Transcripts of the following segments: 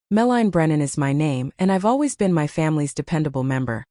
Meline Brennan is my name, and I've always been my family's dependable member.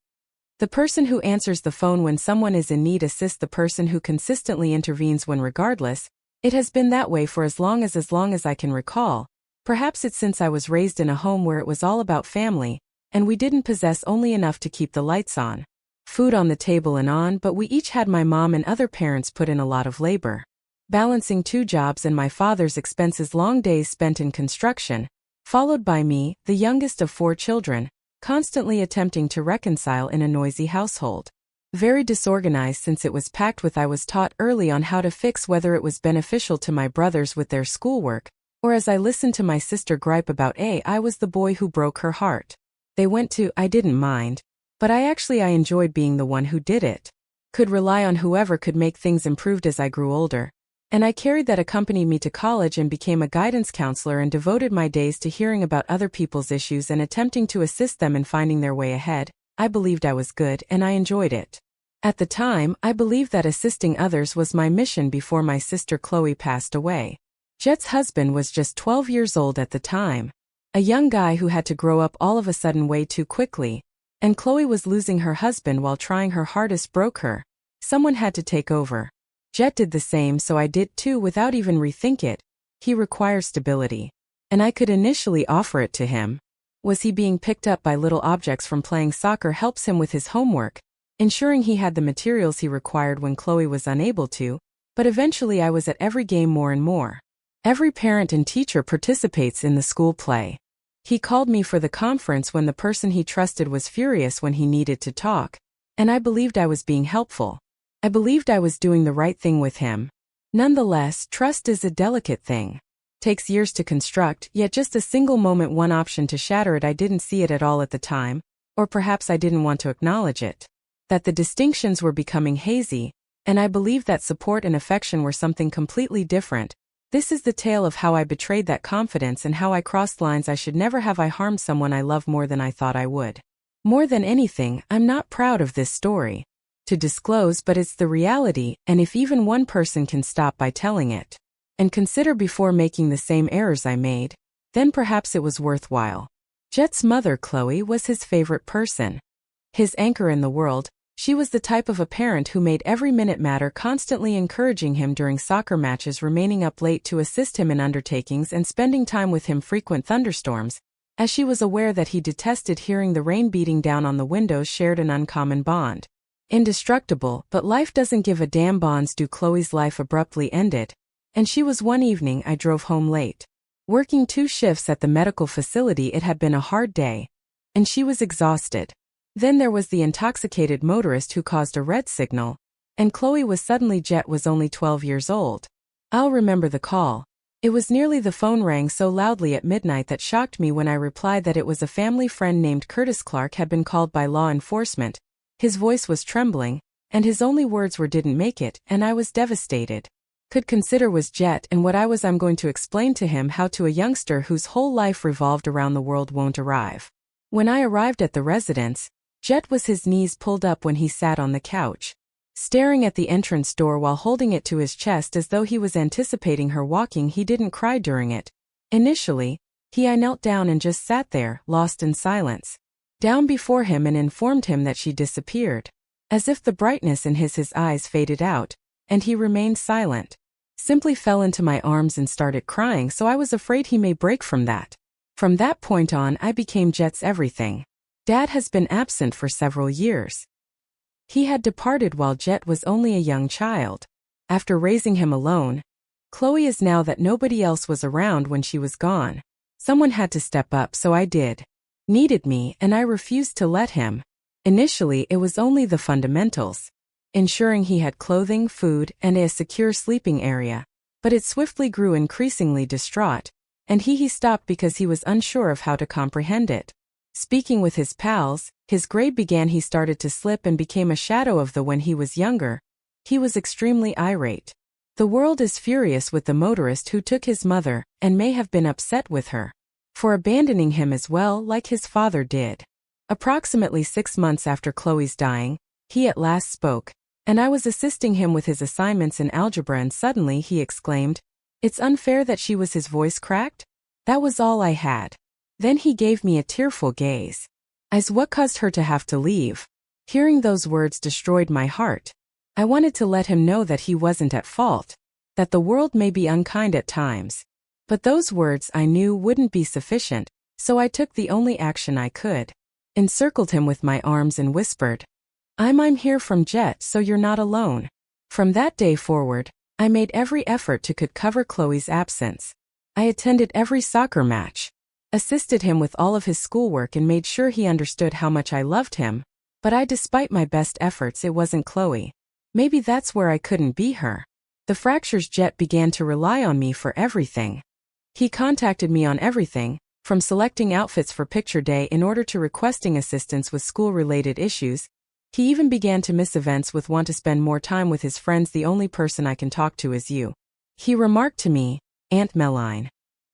The person who answers the phone when someone is in need assists the person who consistently intervenes when regardless. It has been that way for as long as I can recall. Perhaps it's since I was raised in a home where it was all about family, and we didn't possess only enough to keep the lights on, food on the table and on, but we each had my mom and other parents put in a lot of labor. Balancing 2 jobs and my father's expenses, long days spent in construction, followed by me, the youngest of 4 children, constantly attempting to reconcile in a noisy household. Very disorganized since it was packed with. I was taught early on how to fix whether it was beneficial to my brothers with their schoolwork, or as I listened to my sister gripe about I was the boy who broke her heart. They went to, I didn't mind, but I enjoyed being the one who did it. Could rely on whoever could make things improved as I grew older. And I carried that accompanied me to college and became a guidance counselor and devoted my days to hearing about other people's issues and attempting to assist them in finding their way ahead. I believed I was good and I enjoyed it. At the time, I believed that assisting others was my mission before my sister Chloe passed away. Jet's husband was just 12 years old at the time. A young guy who had to grow up all of a sudden way too quickly. And Chloe was losing her husband while trying her hardest broke her. Someone had to take over. Jet did the same, so I did too without even rethink it. He requires stability. And I could initially offer it to him. Was he being picked up by little objects from playing soccer helps him with his homework, ensuring he had the materials he required when Chloe was unable to, but eventually I was at every game more and more. Every parent and teacher participates in the school play. He called me for the conference when the person he trusted was furious when he needed to talk, and I believed I was being helpful. I believed I was doing the right thing with him. Nonetheless, trust is a delicate thing. Takes years to construct, yet just a single moment, one option to shatter it. I didn't see it at all at the time, or perhaps I didn't want to acknowledge it. That the distinctions were becoming hazy, and I believed that support and affection were something completely different. This is the tale of how I betrayed that confidence and how I crossed lines I should never have. I harmed someone I love more than I thought I would. More than anything, I'm not proud of this story to disclose, but it's the reality, and if even one person can stop by telling it and consider before making the same errors I made, then perhaps it was worthwhile. Jet's mother, Chloe, was his favorite person. His anchor in the world. She was the type of a parent who made every minute matter, constantly encouraging him during soccer matches, remaining up late to assist him in undertakings, and spending time with him frequent thunderstorms, as she was aware that he detested hearing the rain beating down on the windows. Shared an uncommon bond. Indestructible, but life doesn't give a damn. Bonds do. Chloe's life abruptly ended, and she was one evening. I drove home late. Working 2 shifts at the medical facility, it had been a hard day, and she was exhausted. Then there was the intoxicated motorist who caused a red signal, and Chloe was suddenly. Jet was only 12 years old. I'll remember the call. It was nearly the phone rang so loudly at midnight that shocked me when I replied that it was a family friend named Curtis Clark had been called by law enforcement. His voice was trembling, and his only words were "didn't make it," and I was devastated. Could consider was Jet and what I was. I'm going to explain to him how to a youngster whose whole life revolved around the world won't arrive. When I arrived at the residence, Jet was his knees pulled up when he sat on the couch, staring at the entrance door while holding it to his chest as though he was anticipating her walking. He didn't cry during it. Initially, I knelt down and just sat there, lost in silence. Down before him and informed him that she disappeared. As if the brightness in his eyes faded out, and he remained silent. Simply fell into my arms and started crying, so I was afraid he may break from that. From that point on, I became Jet's everything. Dad has been absent for several years. He had departed while Jet was only a young child. After raising him alone, Chloe is now that nobody else was around when she was gone. Someone had to step up, so I did. Needed me, and I refused to let him. Initially, it was only the fundamentals, ensuring he had clothing, food, and a secure sleeping area. But it swiftly grew, increasingly distraught, and he stopped because he was unsure of how to comprehend it. Speaking with his pals, his grade began. He started to slip and became a shadow of the when he was younger. He was extremely irate. The world is furious with the motorist who took his mother, and may have been upset with her for abandoning him as well, like his father did. Approximately 6 months after Chloe's dying, he at last spoke, and I was assisting him with his assignments in algebra, and suddenly he exclaimed, "It's unfair that she was." His voice cracked. That was all I had. Then he gave me a tearful gaze. As what caused her to have to leave? Hearing those words destroyed my heart. I wanted to let him know that he wasn't at fault, that the world may be unkind at times. But those words I knew wouldn't be sufficient, so I took the only action I could. Encircled him with my arms and whispered, I'm here from Jet, so you're not alone. From that day forward, I made every effort to cover Chloe's absence. I attended every soccer match, assisted him with all of his schoolwork and made sure he understood how much I loved him. But despite my best efforts, it wasn't Chloe. Maybe that's where I couldn't be her. The fractures. Jet began to rely on me for everything. He contacted me on everything, from selecting outfits for picture day in order to requesting assistance with school-related issues. He even began to miss events with want to spend more time with his friends. The only person I can talk to is you, he remarked to me, Aunt Meline.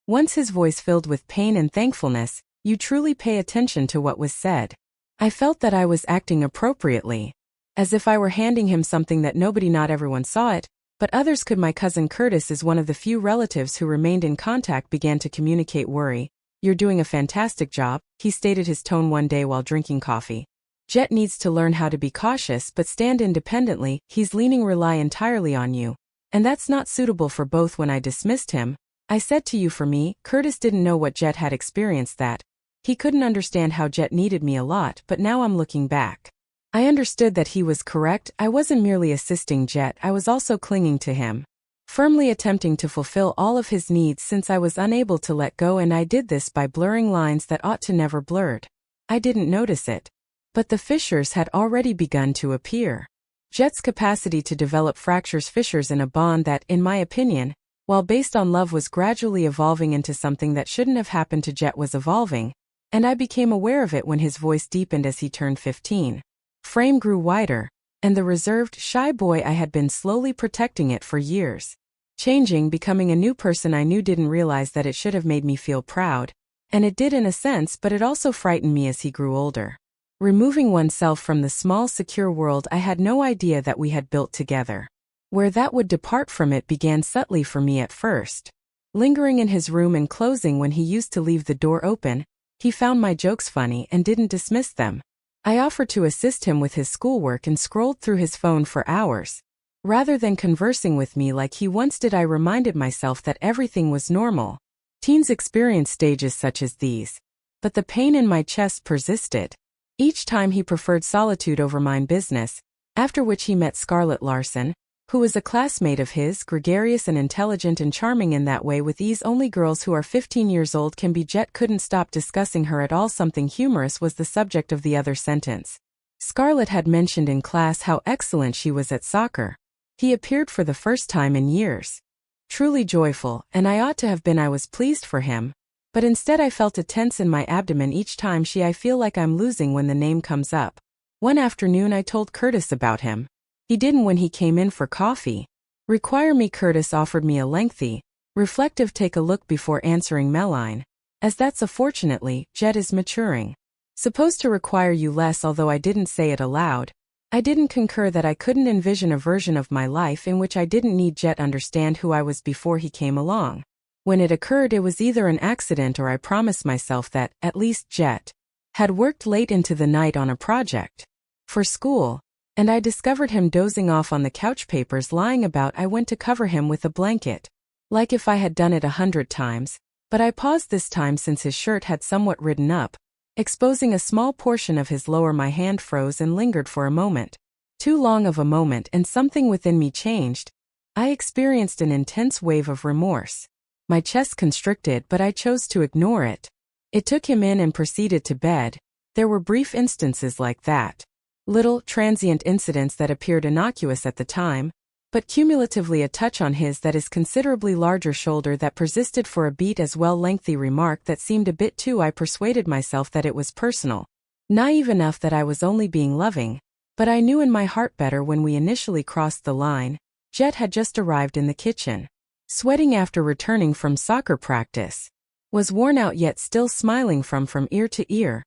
Once his voice filled with pain and thankfulness. You truly pay attention to what was said. I felt that I was acting appropriately, as if I were handing him something that not everyone saw it, but others could. My cousin Curtis is one of the few relatives who remained in contact. Began to communicate worry. You're doing a fantastic job, he stated, his tone one day while drinking coffee. Jet needs to learn how to be cautious but stand independently. He's rely entirely on you. And that's not suitable for both. When I dismissed him, I said to you, for me, Curtis didn't know what Jet had experienced, that he couldn't understand how Jet needed me a lot, but now I'm looking back. I understood that he was correct. I wasn't merely assisting Jet, I was also clinging to him, firmly attempting to fulfill all of his needs since I was unable to let go, and I did this by blurring lines that ought to never blurred. I didn't notice it, but the fissures had already begun to appear. Jet's capacity to develop fissures in a bond that, in my opinion, while based on love, was gradually evolving into something that shouldn't have happened to Jet was evolving, and I became aware of it when his voice deepened as he turned 15. Frame grew wider, and the reserved, shy boy I had been slowly protecting it for years. Changing, becoming a new person I knew. Didn't realize that it should have made me feel proud, and it did in a sense, but it also frightened me as he grew older. Removing oneself from the small, secure world I had no idea that we had built together. Where that would depart from it began subtly for me at first. Lingering in his room and closing when he used to leave the door open, he found my jokes funny and didn't dismiss them. I offered to assist him with his schoolwork and scrolled through his phone for hours. Rather than conversing with me like he once did, I reminded myself that everything was normal. Teens experience stages such as these. But the pain in my chest persisted. Each time he preferred solitude over mine business, after which he met Scarlett Larson, who was a classmate of his, gregarious and intelligent and charming in that way with ease only girls who are 15 years old can be. Jet couldn't stop discussing her at all. Something humorous was the subject of the other sentence. Scarlett had mentioned in class how excellent she was at soccer. He appeared for the first time in years. Truly joyful, and I ought to have been. I was pleased for him. But instead I felt a tense in my abdomen each time I feel like I'm losing when the name comes up. One afternoon I told Curtis about him. He didn't when he came in for coffee. Require me. Curtis offered me a lengthy, reflective take a look before answering. Meline, as that's fortunately, Jet is maturing. Supposed to require you less. Although I didn't say it aloud, I didn't concur that I couldn't envision a version of my life in which I didn't need Jet understand who I was before he came along. When it occurred, it was either an accident or I promised myself that, at least, Jet had worked late into the night on a project for school, and I discovered him dozing off on the couch, papers lying about. I went to cover him with a blanket, like if I had done it 100 times, but I paused this time since his shirt had somewhat ridden up, exposing a small portion of his lower. My hand froze and lingered for a moment. Too long of a moment, and something within me changed. I experienced an intense wave of remorse. My chest constricted, but I chose to ignore it. It took him in and proceeded to bed. There were brief instances like that. Little, transient incidents that appeared innocuous at the time, but cumulatively a touch on his that is considerably larger shoulder that persisted for a beat as well. Lengthy remark that seemed a bit too. I persuaded myself that it was personal. Naive enough that I was only being loving, but I knew in my heart better. When we initially crossed the line, Jet had just arrived in the kitchen, sweating after returning from soccer practice. Was worn out yet still smiling from ear to ear.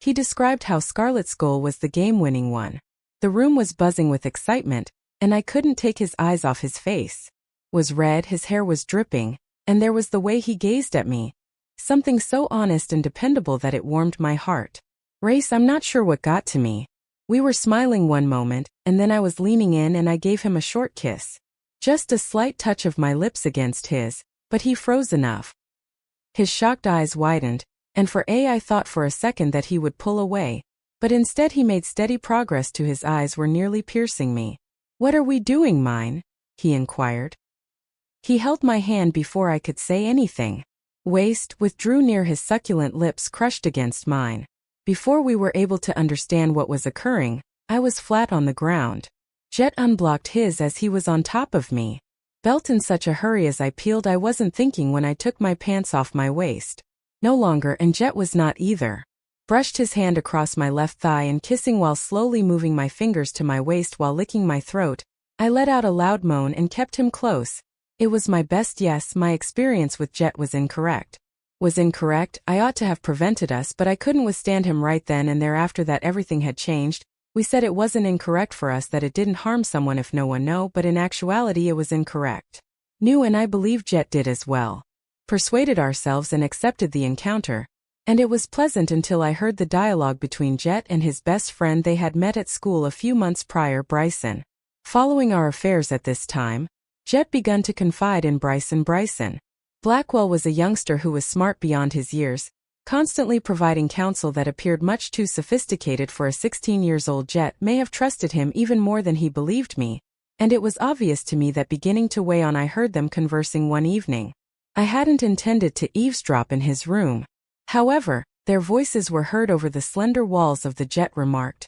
He described how Scarlett's goal was the game-winning one. The room was buzzing with excitement, and I couldn't take his eyes off his face. Was red, his hair was dripping, and there was the way he gazed at me. Something so honest and dependable that it warmed my heart. Race, I'm not sure what got to me. We were smiling one moment, and then I was leaning in and I gave him a short kiss. Just a slight touch of my lips against his, but he froze enough. His shocked eyes widened, and I thought for a second that he would pull away, but instead he made steady progress to his eyes were nearly piercing me. "What are we doing, mine?" he inquired. He held my hand before I could say anything. Withdrew near his succulent lips crushed against mine. Before we were able to understand what was occurring, I was flat on the ground. Jet unblocked his as he was on top of me. Belt in such a hurry as I peeled I wasn't thinking when I took my pants off my waist. No longer, and Jet was not either. Brushed his hand across my left thigh and kissing while slowly moving my fingers to my waist while licking my throat, I let out a loud moan and kept him close. It was my best yes, my experience with Jet was incorrect. I ought to have prevented us, but I couldn't withstand him right then and there. After that everything had changed. We said it wasn't incorrect for us, that it didn't harm someone if no one knew, but in actuality it was incorrect. Knew, and I believe Jet did as well. Persuaded ourselves and accepted the encounter. And it was pleasant until I heard the dialogue between Jet and his best friend they had met at school a few months prior, Bryson. Following our affairs at this time, Jet begun to confide in Bryson. Blackwell was a youngster who was smart beyond his years, constantly providing counsel that appeared much too sophisticated for a 16-year-old. Jet may have trusted him even more than he believed me, and it was obvious to me that beginning to weigh on. I heard them conversing one evening. I hadn't intended to eavesdrop in his room. However, their voices were heard over the slender walls of the. Jet remarked,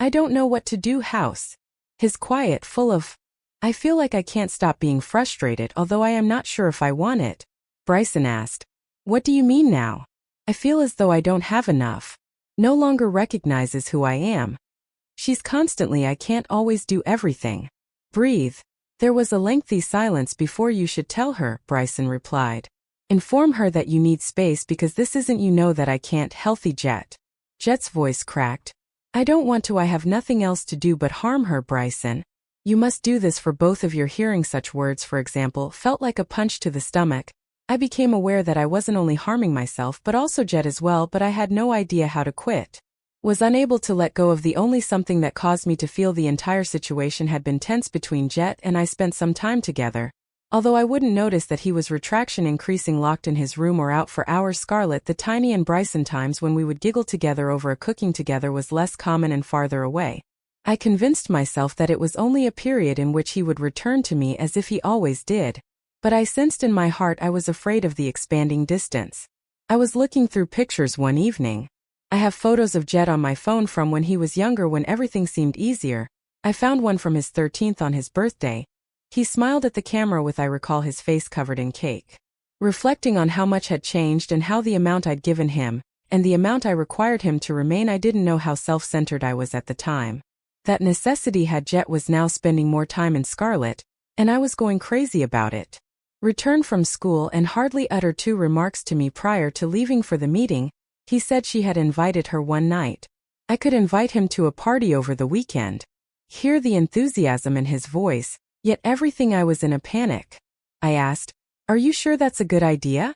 "I don't know what to do, House." His quiet, full of, "I feel like I can't stop being frustrated, although I am not sure if I want it." Bryson asked, "What do you mean now?" "I feel as though I don't have enough. No longer recognizes who I am. She's constantly, I can't always do everything." "Breathe." "There was a lengthy silence before. "You should tell her," Bryson replied. "Inform her that you need space because this isn't, you know that I can't." "Healthy, Jet." Jet's voice cracked. "I don't want to. I have nothing else to do but harm her, Bryson. You must do this for both of your." Hearing such words, for example, felt like a punch to the stomach. I became aware that I wasn't only harming myself but also Jet as well, but I had no idea how to quit. Was unable to let go of the only something that caused me to feel the entire situation had been tense between Jet and I. Spent some time together. Although I wouldn't notice that he was retraction increasing, locked in his room or out for hours. Scarlett, the Tiny and Bryson times when we would giggle together over a cooking together was less common and farther away. I convinced myself that it was only a period in which he would return to me as if he always did. But I sensed in my heart I was afraid of the expanding distance. I was looking through pictures one evening. I have photos of Jet on my phone from when he was younger, when everything seemed easier. I found one from his 13th on his birthday. He smiled at the camera with, I recall, his face covered in cake. Reflecting on how much had changed and how the amount I'd given him, and the amount I required him to remain, I didn't know how self-centered I was at the time. That necessity had. Jet was now spending more time in Scarlett, and I was going crazy about it. Returned from school and hardly uttered 2 remarks to me prior to leaving for the meeting. He said she had invited her one night. I could invite him to a party over the weekend. Hear the enthusiasm in his voice, yet everything. I was in a panic. I asked, "Are you sure that's a good idea?"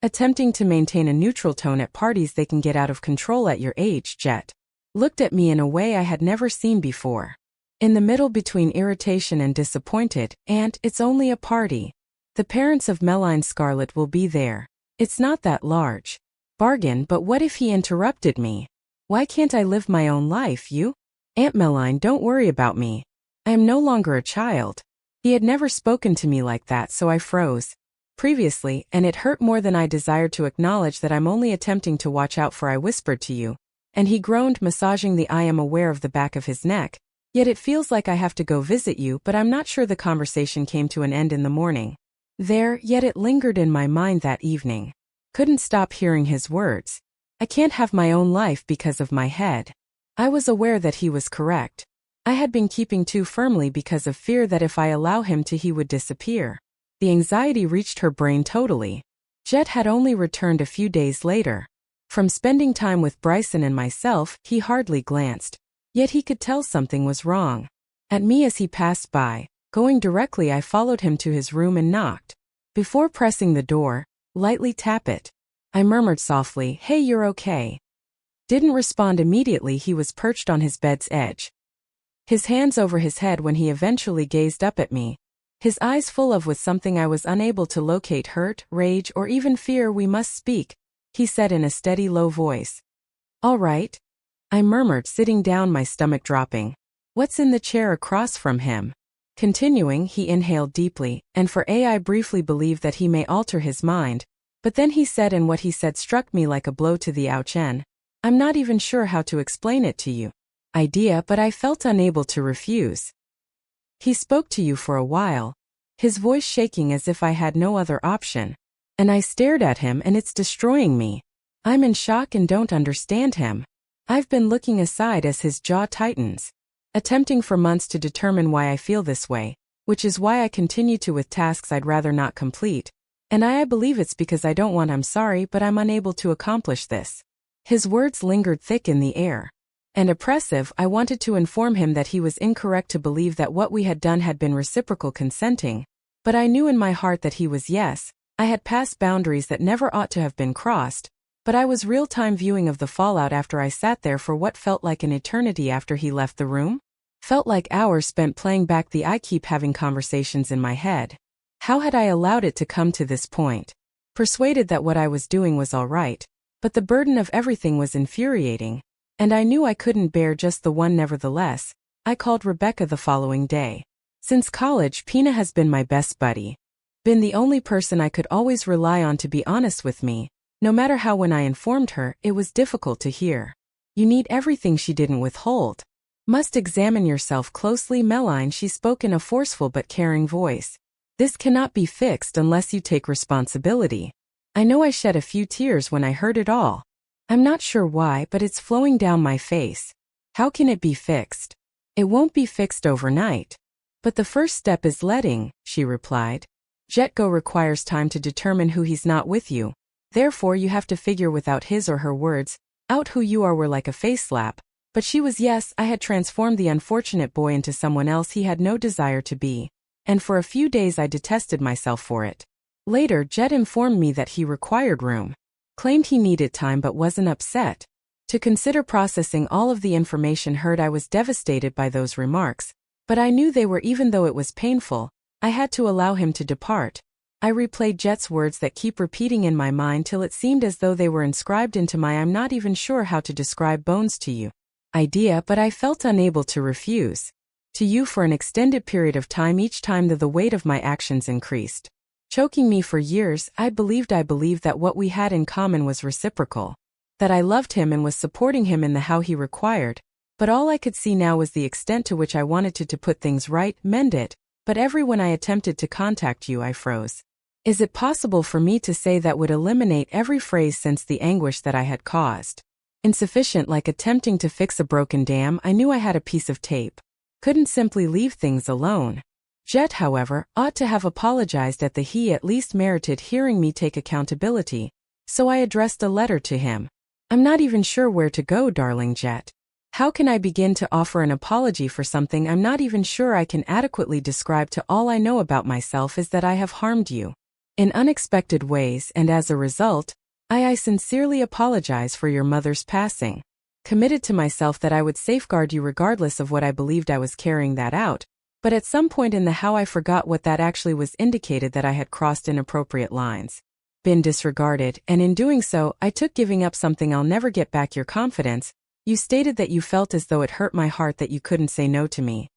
Attempting to maintain a neutral tone. "At parties they can get out of control at your age." Jet looked at me in a way I had never seen before. In the middle between irritation and disappointed. "And it's only a party. The parents of Meline Scarlett will be there. It's not that large. Bargain." "But what if?" he interrupted me. "Why can't I live my own life? You?" "Aunt Meline, don't worry about me. I am no longer a child." He had never spoken to me like that, so I froze. Previously, and it hurt more than I desired to acknowledge, that I'm only attempting to watch out for. I whispered to you. And he groaned, massaging the. I am aware of the back of his neck. "Yet it feels like I have to go visit you." But I'm not sure. The conversation came to an end in the morning. Yet it lingered in my mind that evening. Couldn't stop hearing his words. "I can't have my own life because of my head." I was aware that he was correct. I had been keeping too firmly because of fear that if I allow him to, he would disappear. The anxiety reached her brain totally. Jet had only returned a few days later. From spending time with Bryson and myself, he hardly glanced. Yet he could tell something was wrong. At me as he passed by. Going directly, I followed him to his room and knocked. Before pressing the door, lightly tap it. I murmured softly, "Hey, you're okay." Didn't respond immediately. He was perched on his bed's edge, his hands over his head when he eventually gazed up at me, his eyes full of with something I was unable to locate: hurt, rage, or even fear. "We must speak," he said in a steady, low voice. "All right," I murmured, sitting down, my stomach dropping. "What's in the chair across from him?" Continuing, he inhaled deeply, and for I briefly believed that he may alter his mind, but then he said, and what he said struck me like a blow to the ouch. I'm not even sure how to explain it to you, idea, but I felt unable to refuse. "He spoke to you for a while," his voice shaking as if I had no other option. And I stared at him, and it's destroying me. I'm in shock and don't understand him. I've been looking aside as his jaw tightens, attempting for months to determine why I feel this way, which is why I continue to with tasks I'd rather not complete. And I believe it's because I don't want. "I'm sorry, but I'm unable to accomplish this." His words lingered thick in the air and oppressive. I wanted to inform him that he was incorrect to believe that what we had done had been reciprocal consenting, but I knew in my heart that he was. Yes, I had passed boundaries that never ought to have been crossed, but I was real-time viewing of the fallout after I sat there for what felt like an eternity after he left the room. Felt like hours spent playing back the I keep having conversations in my head. How had I allowed it to come to this point? Persuaded that what I was doing was all right, but the burden of everything was infuriating, and I knew I couldn't bear just the one. Nevertheless, I called Rebecca the following day. Since college, Pina has been my best buddy. Been the only person I could always rely on to be honest with me, no matter how. When I informed her, it was difficult to hear. "You need everything," she didn't withhold. "Must examine yourself closely, Meline," she spoke in a forceful but caring voice. "This cannot be fixed unless you take responsibility." I know I shed a few tears when I heard it all. I'm not sure why, but it's flowing down my face. How can it be fixed? It won't be fixed overnight. But the first step is letting, she replied. Jet go requires time to determine who he's not with you. Therefore you have to figure without his or her words, out who you are. Were like a face slap. But she was. Yes, I had transformed the unfortunate boy into someone else he had no desire to be. And for a few days I detested myself for it. Later, Jet informed me that he required room. Claimed he needed time but wasn't upset to consider processing all of the information heard. I was devastated by those remarks, but I knew they were. Even though it was painful, I had to allow him to depart. I replayed Jet's words that keep repeating in my mind till it seemed as though they were inscribed into my I'm not even sure how to describe bones to you idea, but I felt unable to refuse. To you for an extended period of time. Each time the weight of my actions increased, choking me. For years, I believed that what we had in common was reciprocal, that I loved him and was supporting him in the how he required, but all I could see now was the extent to which I wanted to put things right, mend it, but when I attempted to contact you, I froze. Is it possible for me to say that would eliminate every phrase since the anguish that I had caused? Insufficient, like attempting to fix a broken dam. I knew I had a piece of tape. Couldn't simply leave things alone. Jet, however, ought to have apologized. He at least merited hearing me take accountability, so I addressed a letter to him. I'm not even sure where to go, darling Jet. How can I begin to offer an apology for something I'm not even sure I can adequately describe? To all I know about myself is that I have harmed you in unexpected ways, and as a result, I sincerely apologize for your mother's passing. Committed to myself that I would safeguard you regardless of what I believed. I was carrying that out. But at some point in the how I forgot what that actually was. Indicated that I had crossed inappropriate lines, been disregarded, and in doing so, I took giving up something I'll never get back. Your confidence. You stated that you felt as though it hurt my heart that you couldn't say no to me.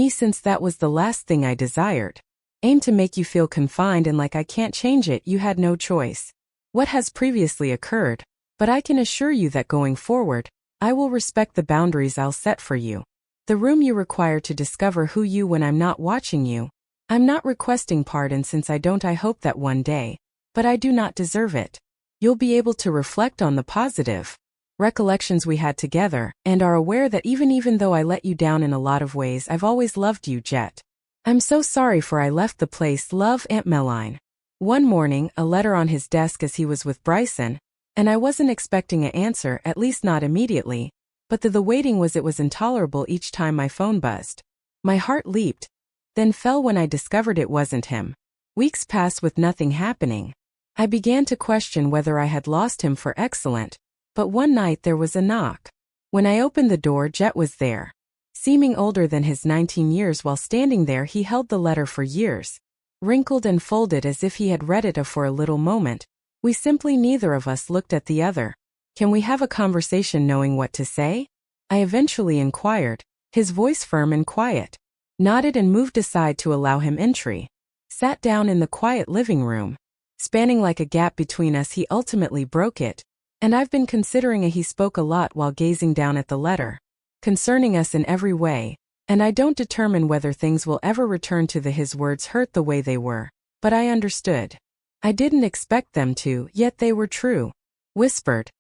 Since that was the last thing I desired. Aim to make you feel confined and like I can't change it. You had no choice. What has previously occurred, but I can assure you that going forward, I will respect the boundaries I'll set for you. The room you require to discover who you when I'm not watching you. I'm not requesting pardon since I don't. I hope that one day, but I do not deserve it. You'll be able to reflect on the positive recollections we had together, and are aware that even though I let you down in a lot of ways, I've always loved you, Jet. I'm so sorry for I left the place. Love, Aunt Meline. One morning, a letter on his desk as he was with Bryson, and I wasn't expecting an answer, at least not immediately, but the waiting was. It was intolerable each time my phone buzzed. My heart leaped, then fell when I discovered it wasn't him. Weeks passed with nothing happening. I began to question whether I had lost him for excellent, but one night there was a knock. When I opened the door, Jet was there. Seeming older than his 19 years, while standing there he held the letter for years, wrinkled and folded as if he had read it for a little moment. We simply neither of us looked at the other. "Can we have a conversation knowing what to say?" I eventually inquired, his voice firm and quiet. Nodded and moved aside to allow him entry. Sat down in the quiet living room. Spanning like a gap between us, he ultimately broke it. And I've been considering it. He spoke a lot while gazing down at the letter, concerning us in every way, and I don't determine whether things will ever return to his words hurt the way they were, but I understood. I didn't expect them to, yet they were true. Whispered,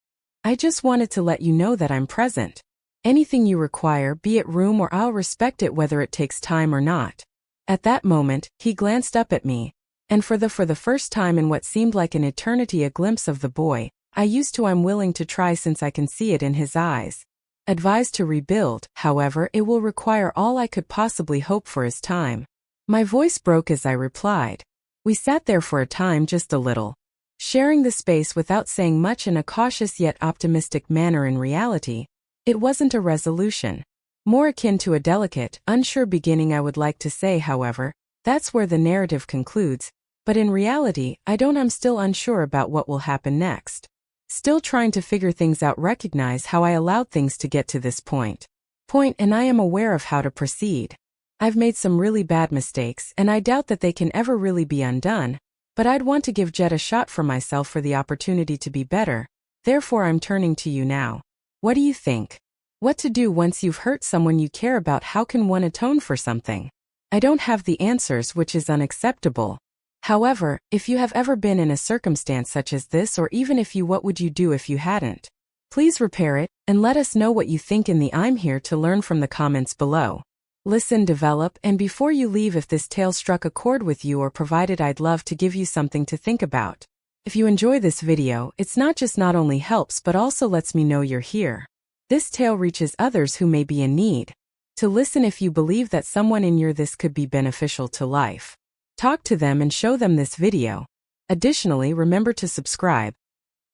"I just wanted to let you know that I'm present. Anything you require, be it room or I'll respect it whether it takes time or not." At that moment, he glanced up at me, and for the first time in what seemed like an eternity, a glimpse of the boy I used to. "I'm willing to try since I can see it in his eyes. Advised to rebuild, however, it will require all I could possibly hope for is time." My voice broke as I replied. We sat there for a time, just a little, sharing the space without saying much, in a cautious yet optimistic manner. In reality, it wasn't a resolution. More akin to a delicate, unsure beginning, I would like to say. However, that's where the narrative concludes, but in reality, I'm still unsure about what will happen next. Still trying to figure things out, recognize how I allowed things to get to this point, and I am aware of how to proceed. I've made some really bad mistakes, and I doubt that they can ever really be undone, but I'd want to give Jet a shot for myself, for the opportunity to be better. Therefore, I'm turning to you now. What do you think? What to do once you've hurt someone you care about? How can one atone for something? I don't have the answers, which is unacceptable. However, if you have ever been in a circumstance such as this, or even if you, what would you do if you hadn't? Please repair it, and let us know what you think in the I'm here to learn from the comments below. Listen, develop, and before you leave, if this tale struck a chord with you or provided, I'd love to give you something to think about. If you enjoy this video, it's not only helps but also lets me know you're here. This tale reaches others who may be in need to listen. If you believe that someone in your this could be beneficial to life, talk to them and show them this video. Additionally, remember to subscribe.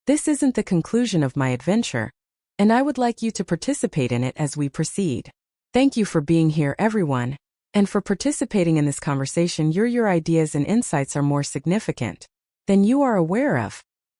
This isn't the conclusion of my adventure, and I would like you to participate in it as we proceed. Thank you for being here, everyone, and for participating in this conversation. Your ideas and insights are more significant than you are aware of.